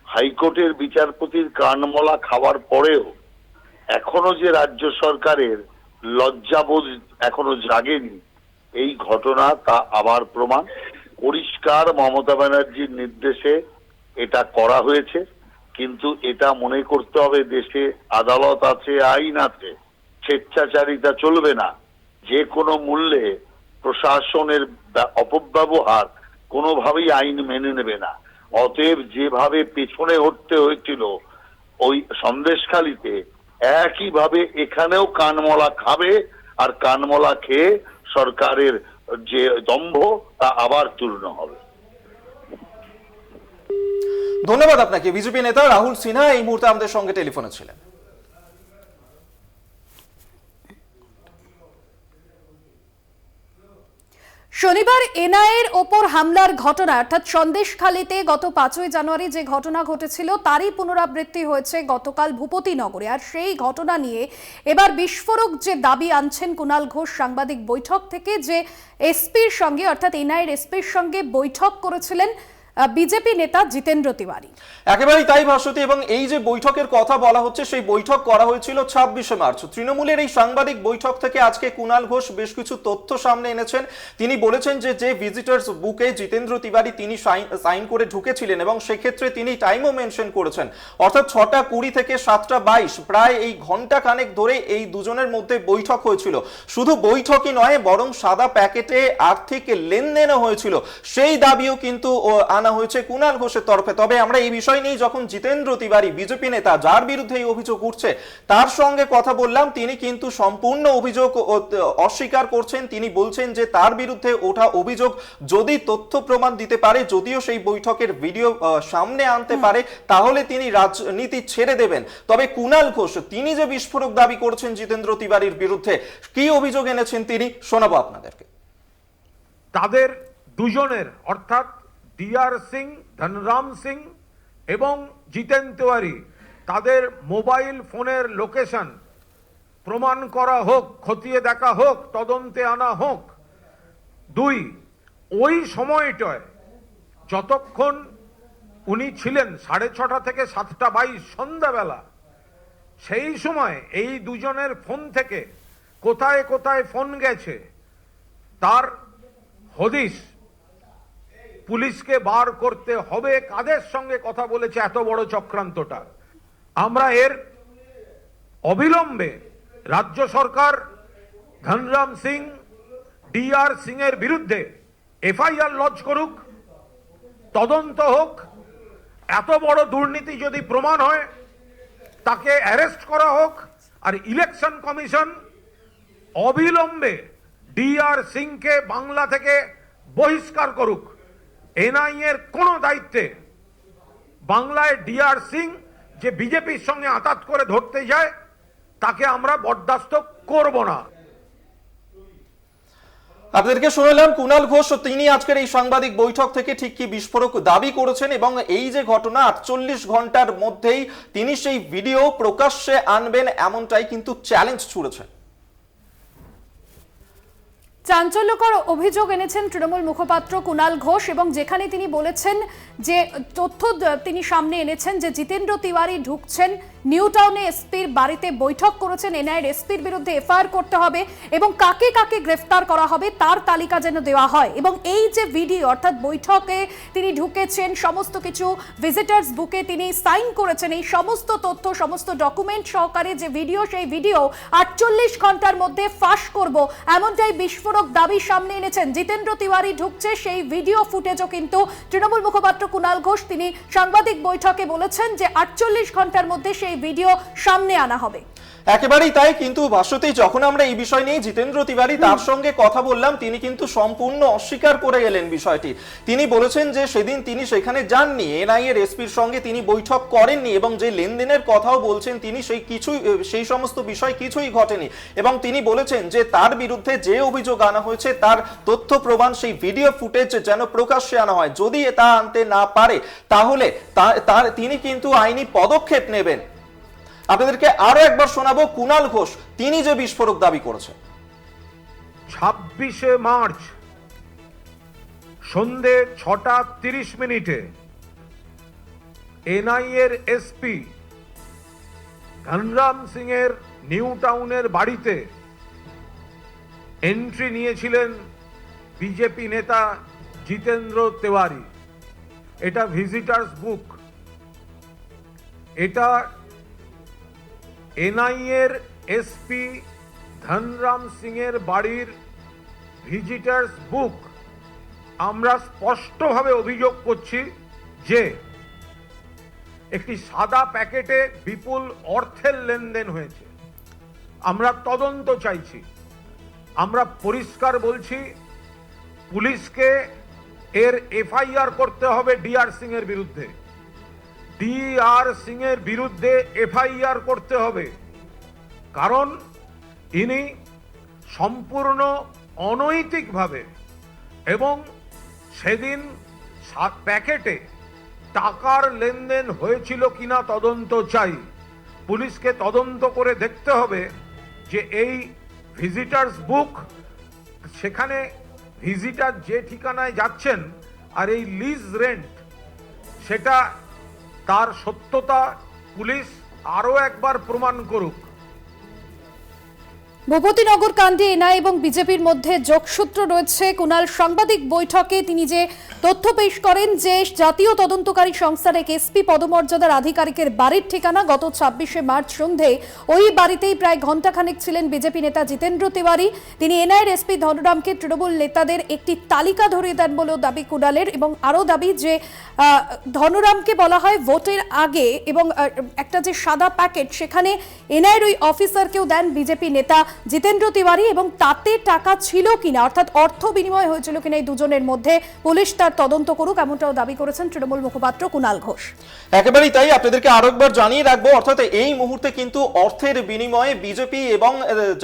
হাইকোর্টের বিচারপতির কানমলা খাওয়ার পরেও এখনো যে রাজ্য সরকারের লজ্জাবোধ এখনো জাগেনি, এই ঘটনা তা আবার প্রমাণ। পরিষ্কার মমতা ব্যানার্জির নির্দেশে এটা করা হয়েছে, কিন্তু এটা মনে করতে হবে দেশে আদালত আছে, আইন আছে, স্বেচ্ছাচারিতা চলবে না। যে কোনো মূল্যে প্রশাসনের অপব্যবহার কোনোভাবেই আইন মেনে নেবে না। অতএব যেভাবে পেছনে হটতে হয়েছিল ওই সন্দেশখালীতে, একইভাবে এখানেও কানমলা খাবে, আর কানমলা খেয়ে সরকারের যে দম্ভ তা আবার চূর্ণ হবে। ধন্যবাদ আপনাকে। বিজেপি নেতা রাহুল সিনহা এই মুহূর্তে আমাদের সঙ্গে টেলিফোনে ছিলেন। শনিবার এনআইএর ওপর হামলার ঘটনা, অর্থাৎ সন্দেশখালীতে গত 5ই জানুয়ারি যে ঘটনা ঘটেছিল তারই পুনরাবৃত্তি হয়েছে গতকাল ভূপতিনগরে। আর সেই ঘটনা নিয়ে এবার বিস্ফোরক যে দাবি আনছেন কুণাল ঘোষ সাংবাদিক বৈঠক থেকে, যে এসপির সঙ্গে অর্থাৎ এনআইএর এসপির সঙ্গে বৈঠক করেছিলেন বিজেপি নেতা জিতেন্দ্র তিওয়ারি। একেবারেই তাই ভাস্বতী, এবং এই যে বৈঠকের কথা বলা হচ্ছে সেই বৈঠক করা হয়েছিল 26শে মার্চ। তৃণমূলের এই সাংবাদিক বৈঠক থেকে আজকে কুণাল ঘোষ বেশ কিছু তথ্য সামনে এনেছেন। তিনি বলেছেন যে ভিজিটার্স বুকে জিতেন্দ্র তিওয়ারি তিনি সাইন করে ঢুকেছিলেন এবং সেক্ষেত্রে তিনি টাইমও মেনশন করেছেন, অর্থাৎ 6টা 20 থেকে 7টা 22, প্রায় এই ঘন্টা খানেক ধরে এই দুজনের মধ্যে বৈঠক হয়েছিল। শুধু বৈঠকই নয়, বরং সাদা প্যাকেটে আর্থিক লেনদেনও হয়েছিল, সেই দাবিও কিন্তু আনা হয়েছে কুণাল ঘোষের তরফে। তবে আমরা এই বিষয় নিয়ে যখন জিতেন্দ্র তিওয়ারি, বিজেপি নেতা যার বিরুদ্ধে এই অভিযোগ উঠছে, তার সঙ্গে কথা বললাম, তিনি কিন্তু সম্পূর্ণ অভিযোগ অস্বীকার করছেন। তিনি বলছেন যে তার বিরুদ্ধে ওঠা অভিযোগ যদি তথ্য প্রমাণ দিতে পারে, যদিও সেই বৈঠকের ভিডিও সামনে আনতে পারে, তাহলে তিনি রাজনীতি ছেড়ে দেবেন। তবে কুণাল ঘোষ তিনি যে বিস্ফোরক দাবি করছেন জিতেন্দ্র তিওয়ারির বিরুদ্ধে, কি অভিযোগ এনেছেন তিনি শোনাবো আপনাদেরকে। তাদের দুজনের অর্থাৎ ডিআর সিং, ধনরাম সিং এবং জিতেন তিওয়ারি, তাদের মোবাইল ফোনের লোকেশন প্রমাণ করা হোক, খতিয়ে দেখা হোক, তদন্তে আনা হোক। 2, ওই সময়টায় যতক্ষণ উনি ছিলেন 6:30 থেকে 7টা 22 সন্ধ্যাবেলা, সেই সময় এই দুজনের ফোন থেকে কোথায় কোথায় ফোন গেছে তার হদিশ পুলিশকে বার করতে হবে। কাদের সঙ্গে কথা বলেছে এত বড় চক্রান্তটা, আমরা এর অবিলম্বে রাজ্য সরকার ধনরাম সিং, ডিআর সিং এর বিরুদ্ধে এফআইআর লজ করুক, তদন্ত হোক। এত বড় দুর্নীতি যদি প্রমাণ হয় তাকে অ্যারেস্ট করা হোক। আর ইলেকশন কমিশন অবিলম্বে ডিআর সিংকে বাংলা থেকে বহিষ্কার করুক। এনআইএর কোনো দায়িত্বে বাংলায় ডিআর সিং যে বিজেপির সঙ্গে আঁতাত করে ধরতে যায় তাকে আমরা বরদাস্ত করব না। আপনাদেরকে শোনালাম কুণাল ঘোষ, তিনি আজকের এই সাংবাদিক বৈঠক থেকে ঠিক কি বিস্ফোরক দাবি করেছেন এবং এই যে ঘটনা 48 ঘন্টার মধ্যেই তিনি সেই ভিডিও প্রকাশ্যে আনবেন এমনটাই কিন্তু চ্যালেঞ্জ ছুড়েছেন। চাঞ্চল্যকর অভিযোগ এনেছেন তৃণমূল মুখপাত্র কুণাল ঘোষ এবং যেখানে তিনি বলেছেন যে তথ্য তিনি সামনে এনেছেন যে জিতেন্দ্র তিওয়ারি ঢুকছেন নিউ টাউনে এসপির বাড়িতে বৈঠক করেছেন, এনআইএর এসপির বিরুদ্ধে এফআইআর করতে হবে এবং কাকে কাকে গ্রেফতার করা হবে তার তালিকা যেন দেওয়া হয়। এবং এই যে ভিডিও অর্থাৎ বৈঠকে তিনি ঢুকেছেন, সমস্ত কিছু ভিজিটার্স বুকে তিনি সাইন করেছেন, এই সমস্ত তথ্য সমস্ত ডকুমেন্ট সহকারে যে ভিডিও, সেই ভিডিও 48 ঘন্টার মধ্যে ফাঁস করব এমনটাই বিস্ফোরক দাবি সামনে এনেছেন। জিতেন্দ্র তিওয়ারি ঢুকছে সেই ভিডিও ফুটেজও কিন্তু তৃণমূল মুখপাত্র কুণাল ঘোষ তিনি সাংবাদিক বৈঠকে বলেছেন যে 48 ঘন্টার মধ্যে সেই ভিডিও সামনে আনা হবে। একেবারেই তাই, কিন্তু ভাষ্যতেই যখন আমরা এই বিষয় নিয়ে জিতেন্দ্র তিওয়ারি তার সঙ্গে কথা বললাম তিনি কিন্তু সম্পূর্ণ অস্বীকার করে গেলেন বিষয়টি। তিনি বলেছেন যে সেদিন তিনি সেখানে যাননি, এনআইএর এসপির সঙ্গে তিনি বৈঠক করেননি এবং যে লেনদেনের কথাও বলছেন তিনি সেই সমস্ত বিষয় কিছুই ঘটেনি এবং তিনি বলেছেন যে তার বিরুদ্ধে যে অভিযোগ আনা হয়েছে তার তথ্য প্রমাণ সেই ভিডিও ফুটেজ যেন প্রকাশ্যে আনা হয়, যদি তা আনতে না পারে তাহলে তিনি কিন্তু আইনি পদক্ষেপ নেবেন। আপনাদেরকে আরো একবার শোনাবো কুণাল ঘোষ তিনি যে বিস্ফোরক দাবি করেছেন। 26শে মার্চ সন্ধে 6:30 এনআইএর এসপি ধনরাম সিং এর নিউ টাউনের বাড়িতে এন্ট্রি নিয়েছিলেন বিজেপি নেতা জিতেন্দ্র তিওয়ারি। এটা ভিজিটার্স বুক, এটা এনআইএর এসপি ধনরাম সিং এর বাড়ির ভিজিটার্স বুক। আমরা স্পষ্টভাবে অভিযোগ করছি যে একটি সাদা প্যাকেটে বিপুল অর্থের লেনদেন হয়েছে। আমরা তদন্ত চাইছি। আমরা পরিষ্কার বলছি পুলিশকে এর এফআইআর করতে হবে ডিআর সিং এর বিরুদ্ধে, ডিআর সিং এর বিরুদ্ধে এফআইআর করতে হবে, কারণ ইনি সম্পূর্ণ অনৈতিকভাবে এবং সেদিন প্যাকেটে টাকার লেনদেন হয়েছিল কিনা তদন্ত চাই। পুলিশকে তদন্ত করে দেখতে হবে যে এই ভিজিটার্স বুক, সেখানে ভিজিটার যে ঠিকানায় যাচ্ছেন আর এই লিজ রেন্ট, সেটা তার সত্যতা পুলিশ আরো একবার প্রমাণ করুক। ভূপতিনগর কাণ্ডে এনআইএ এবং বিজেপির মধ্যে যোগসূত্র রয়েছে। কুণাল সাংবাদিক বৈঠকে তিনি যে তথ্য পেশ করেন যে জাতীয় তদন্তকারী সংস্থার এক এসপি পদমর্যাদার আধিকারিকের বাড়ির ঠিকানা গত 26শে মার্চ সন্ধে ওই বাড়িতেই প্রায় ঘণ্টাখানেক ছিলেন বিজেপি নেতা জিতেন্দ্র তিওয়ারি। তিনি এনআইএর এসপি ধনরামকে তৃণমূল নেতাদের একটি তালিকা ধরিয়ে দেন বলেও দাবি কুণালের এবং আরও দাবি যে ধনরামকে বলা হয় ভোটের আগে এবং একটা যে সাদা প্যাকেট সেখানে এনআইএর ওই অফিসারকেও দেন বিজেপি নেতা জিতেন্দ্র তিওয়ারি এবং তাতে টাকা ছিল কিনা অর্থাৎ অর্থ বিনিময় হয়েছিল কিনা এই দুজনের মধ্যে পুলিশ তার তদন্ত করুক এমনটাও দাবি করেছেন তৃণমূল মুখপাত্র কুণাল ঘোষ। একেবারেই তাই, আপনাদেরকে আরো একবার জানিয়ে রাখবো অর্থাৎ এই মুহূর্তে কিন্তু অর্থের বিনিময়ে বিজেপি এবং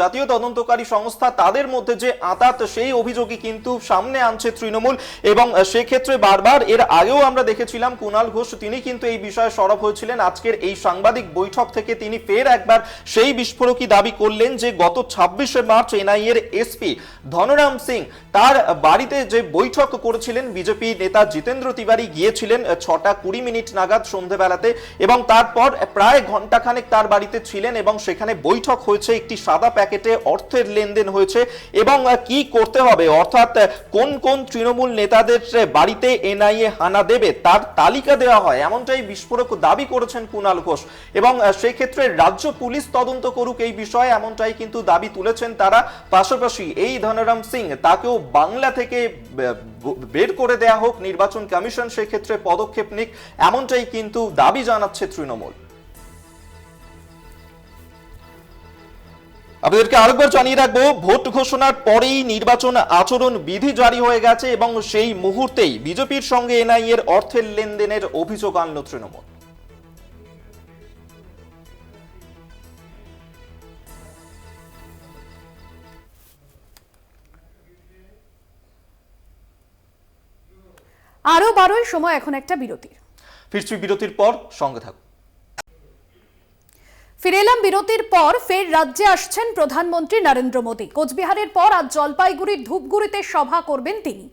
জাতীয় তদন্তকারী সংস্থা তাদের মধ্যে যে আঁতাত সেই অভিযোগই কিন্তু সামনে আনছে তৃণমূল এবং সেক্ষেত্রে বারবার এর আগেও আমরা দেখেছিলাম কুণাল ঘোষ তিনি কিন্তু এই বিষয়ে সরব হয়েছিলেন। আজকের এই সাংবাদিক বৈঠক থেকে তিনি ফের একবার সেই বিস্ফোরকই দাবি করলেন যে গত 26শে মার্চ এনআইএর এসপি ধনরাম সিং তার বাড়িতে যে বৈঠক করেছিলেন বিজেপি নেতা জিতেন্দ্র তিওয়ারি গিয়েছিলেন 6:20 নাগাদ সন্ধ্যেবেলাতে এবং তারপর প্রায় ঘণ্টাখানেক তার বাড়িতে ছিলেন এবং সেখানে বৈঠক হয়েছে, একটি সাদা প্যাকেটে অর্থের লেনদেন হয়েছে এবং কি করতে হবে অর্থাৎ কোন কোন তৃণমূল নেতাদের বাড়িতে এনআইএ হানা দেবে তার তালিকা দেওয়া হয় এমনটাই বিস্ফোরক দাবি করেছেন কুণাল ঘোষ এবং সেক্ষেত্রে রাজ্য পুলিশ তদন্ত করুক এই বিষয়ে এমনটাই কিন্তু দাবি তুলেছেন তারা। পাশাপাশি এই ধনরাম সিং তাকেও বাংলা থেকে বের করে দেয়া হোক, নির্বাচন কমিশন সেক্ষেত্রে পদক্ষেপ নিক এমনটাই কিন্তু দাবি জানাচ্ছে তৃণমূল। আপনাদেরকে আরেকবার জানিয়ে রাখবো, ভোট ঘোষণার পরেই নির্বাচন আচরণ বিধি জারি হয়ে গেছে এবং সেই মুহূর্তেই বিজেপির সঙ্গে এনআইএর অর্থের লেনদেনের অভিযোগ আনল তৃণমূল। আরো 12ই সময় এখন একটা বিরতির। ফিরছি বিরতির পর, সঙ্গে থাকুন। ফিরে এলাম বিরতির পর। ফের রাজ্যে আসছেন প্রধানমন্ত্রী নরেন্দ্র মোদী। কোচবিহারের পর আজ জলপাইগুড়ির ধূপগুড়িতে সভা করবেন তিনি।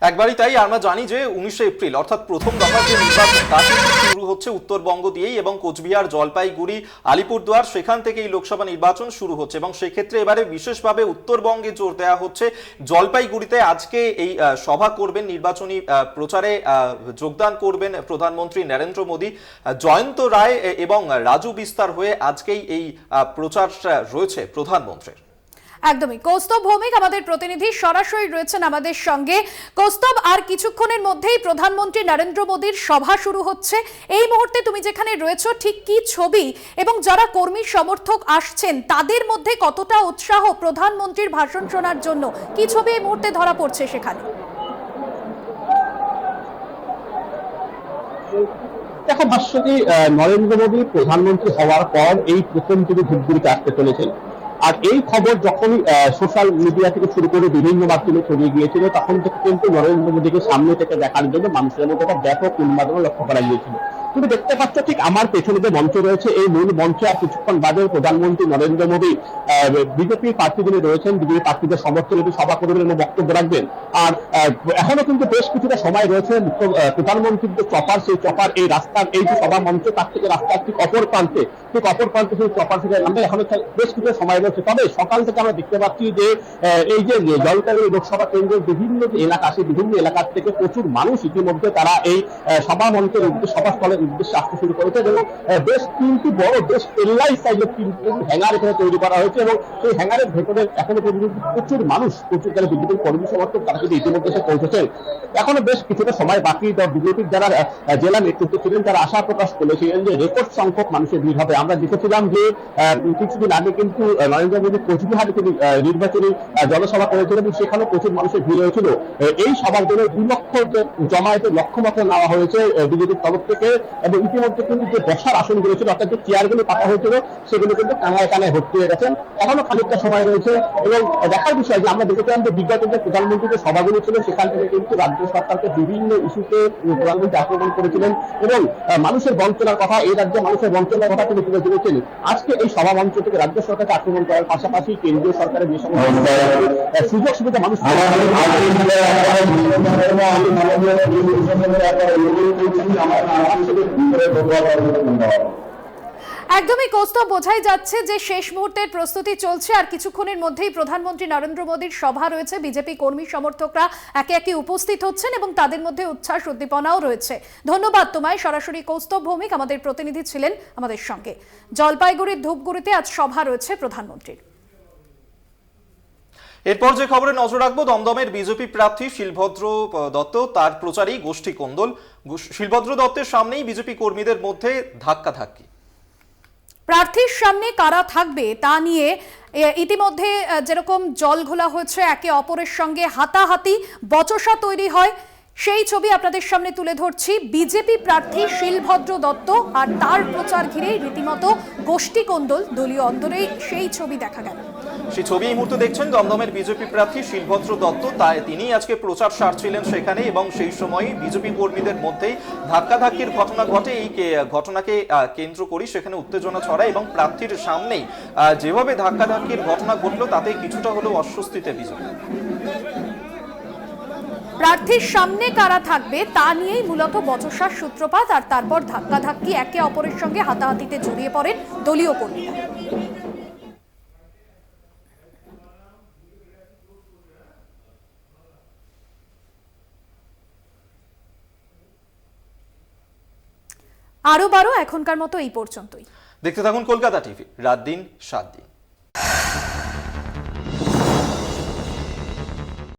একবারই তাই, আমরা জানি যে 19শে এপ্রিল অর্থাৎ প্রথম দফার যে নির্বাচন তা কিন্তু শুরু হচ্ছে উত্তরবঙ্গ দিয়েই এবং কোচবিহার, জলপাইগুড়ি, আলিপুরদুয়ার সেখান থেকে এই লোকসভা নির্বাচন শুরু হচ্ছে এবং সেক্ষেত্রে এবারে বিশেষভাবে উত্তরবঙ্গে জোর দেওয়া হচ্ছে। জলপাইগুড়িতে আজকে এই সভা করবেন, নির্বাচনী প্রচারে যোগদান করবেন প্রধানমন্ত্রী নরেন্দ্র মোদী। জয়ন্ত রায় এবং রাজু বিস্তার হয়ে আজকেই এই প্রচার রয়েছে প্রধানমন্ত্রীর। একদমই। কৌস্তব ভৌমিক আমাদের প্রতিনিধি সরাসরি রয়েছেন আমাদের সঙ্গে। কৌস্তব, আর কিছুক্ষণের মধ্যেই প্রধানমন্ত্রী নরেন্দ্র মোদীর সভা শুরু হচ্ছে। এই মুহূর্তে তুমি যেখানে রয়েছো ঠিক কি ছবি, এবং যারা কর্মী সমর্থক আসছেন তাদের মধ্যে কতটা উৎসাহ প্রধানমন্ত্রীর ভাষণ শোনার জন্য, কি ছবি এই মুহূর্তে ধরা পড়ছে সেখানে? দেখো ভাস্বতী, নরেন্দ্র মোদী প্রধানমন্ত্রী হওয়ার পর এই প্রথম তিনি ধূপগুড়িতে আসতে চলেছেন। আর এই খবর যখন সোশ্যাল মিডিয়া থেকে শুরু করে বিভিন্ন মাধ্যমে ছড়িয়ে গিয়েছিল, তখন থেকে কিন্তু নরেন্দ্র মোদীকে সামনে থেকে দেখার জন্য মানুষের মধ্যে একটা ব্যাপক উন্মাদনা লক্ষ্য করা গিয়েছিল। তুমি দেখতে পাচ্ছ ঠিক আমার পেছনে যে মঞ্চ রয়েছে, এই মূল মঞ্চে আর কিছুক্ষণ বাদে প্রধানমন্ত্রী নরেন্দ্র মোদী বিজেপি প্রার্থী যিনি রয়েছেন, বিজেপি প্রার্থীদের সমর্থনে সভা করবেন এবং বক্তব্য রাখবেন। আর এখনো কিন্তু বেশ কিছুটা সময় রয়েছে। প্রধানমন্ত্রীর যে চপার, সেই চপার এই রাস্তার এই যে সভা মঞ্চ তার থেকে রাস্তার ঠিক অপর প্রান্তে সেই চপার থেকে আমরা এখনো বেশ কিছুটা সময় রয়েছে। তবে সকাল থেকে আমরা দেখতে পাচ্ছি যে এই যে জলপাইগুড়ি লোকসভা কেন্দ্রের বিভিন্ন যে এলাকা, সেই বিভিন্ন এলাকার থেকে প্রচুর মানুষ ইতিমধ্যে তারা এই সভা মঞ্চের সভাস্থলের উদ্দেশ্যে আসতে শুরু করেছে এবং বেশ তিনটি বড় বেশ এল্লাই সাইজের তিনটি হ্যাঙ্গার এখানে তৈরি করা হয়েছে এবং সেই হ্যাঙ্গারের ভেতরে এখনো পর্যন্ত প্রচুর মানুষ, প্রচুর যারা বিজেপির কর্মী সমর্থক তারা কিন্তু ইতিমধ্যে এসে পৌঁছেছেন। এখনো বেশ কিছুটা সময় বাকি। বিজেপির যারা জেলা নেতৃত্ব ছিলেন তারা আশা প্রকাশ করেছিলেন যে রেকর্ড সংখ্যক মানুষের ভিড় হবে। আমরা দেখেছিলাম যে কিছুদিন আগে কিন্তু নরেন্দ্র মোদী কোচবিহারে তিনি নির্বাচনী জনসভা করেছিলেন এবং সেখানে প্রচুর মানুষের ভিড় হয়েছিল। এই সভার জন্য 2 লক্ষ জমায়েতের লক্ষ্যমাত্রা নেওয়া হয়েছে বিজেপির তরফ থেকে এবং ইতিমধ্যে কিন্তু যে বসার আসনগুলো ছিল অর্থাৎ যে চেয়ারগুলো পাতা হয়েছিল সেগুলো কিন্তু কানায় কানায় ভর্তি হয়ে গেছেন। এখনো খানিকটা সময় রয়েছে এবং দেখার বিষয় যে আমরা দেখেছিলাম যে বিগত যে প্রধানমন্ত্রীর যে সভাগুলো ছিল সেখান থেকে কিন্তু রাজ্য সরকারকে বিভিন্ন ইস্যুতে প্রধানমন্ত্রী আক্রমণ করেছিলেন এবং মানুষের বঞ্চনার কথা, এই রাজ্যে মানুষের বঞ্চনার কথা তিনি তুলে ধরেছেন। আজকে এই সভা মঞ্চ থেকে রাজ্য সরকারকে আক্রমণ করার পাশাপাশি কেন্দ্রীয় সরকারের যে সমস্ত সুযোগ সুবিধা মানুষ একদমই কৌস্তব, বোঝাই যাচ্ছে যে শেষ মুহূর্তের প্রস্তুতি চলছে আর কিছুক্ষণের মধ্যেই প্রধানমন্ত্রী নরেন্দ্র মোদীর সভা রয়েছে। বিজেপি কর্মী সমর্থকরা একে একে উপস্থিত হচ্ছেন এবং তাদের মধ্যে উচ্ছ্বাস উদ্দীপনাও রয়েছে। ধন্যবাদ তোমায়। সরাসরি কৌস্তব ভৌমিক আমাদের প্রতিনিধি ছিলেন আমাদের সঙ্গে। জলপাইগুড়ির ধূপগুড়িতে আজ সভা রয়েছে প্রধানমন্ত্রীর। এরপর যে খবরে নজর রাখবো, দমদমের বিজেপি প্রার্থী শিলভদ্র দত্ত, তার প্রচারেই গোষ্ঠী কোন্দল। শিলভদ্র দত্তের সামনেই বিজেপি কর্মীদের মধ্যে ধাক্কাধাক্কি। প্রার্থীর সামনে কারা থাকবে তা নিয়ে ইতিমধ্যে যেরকম জল ঘোলা হয়েছে, একে অপরের সঙ্গে হাতাহাতি বচসা তৈরি হয়, সেই ছবি আপনাদের সামনে তুলে ধরছি। বিজেপি প্রার্থী শিলভদ্র দত্ত আর তার প্রচার ঘিরে রীতিমতো গোষ্ঠী কোন্দল দলীয় অন্দরেই, সেই ছবি দেখা গেল। সেই ছবি এই মুহূর্তে দেখছেন দমদমের বিজেপি প্রার্থী শিলভদ্র দত্ত। তিনি আজকে প্রচার সারছিলেন সেখানে এবং সেই সময় বিজেপি কর্মীদের মধ্যেই ধাক্কাধাক্কির ঘটনা ঘটে। এই ঘটনাকে কেন্দ্র করি সেখানে উত্তেজনা ছড়ায় এবং প্রার্থীর সামনেই যেভাবে ধাক্কাধাক্কির ঘটনা ঘটলো তাতে কিছুটা হলেও অস্বস্তিতে বিজেপি। প্রার্থীর সামনে কারা থাকবে তা নিয়েই মূলত বচসার সূত্রপাত আর তারপর ধাক্কাধাক্কি, একে অপরের সঙ্গে হাতাহাতিতে জড়িয়ে পড়েন দলীয় কর্মীরা। আরো 12 এখনকার মতো এই পর্যন্তই। দেখতে থাকুন কলকাতা টিভি, রাত দিন 7 দিন।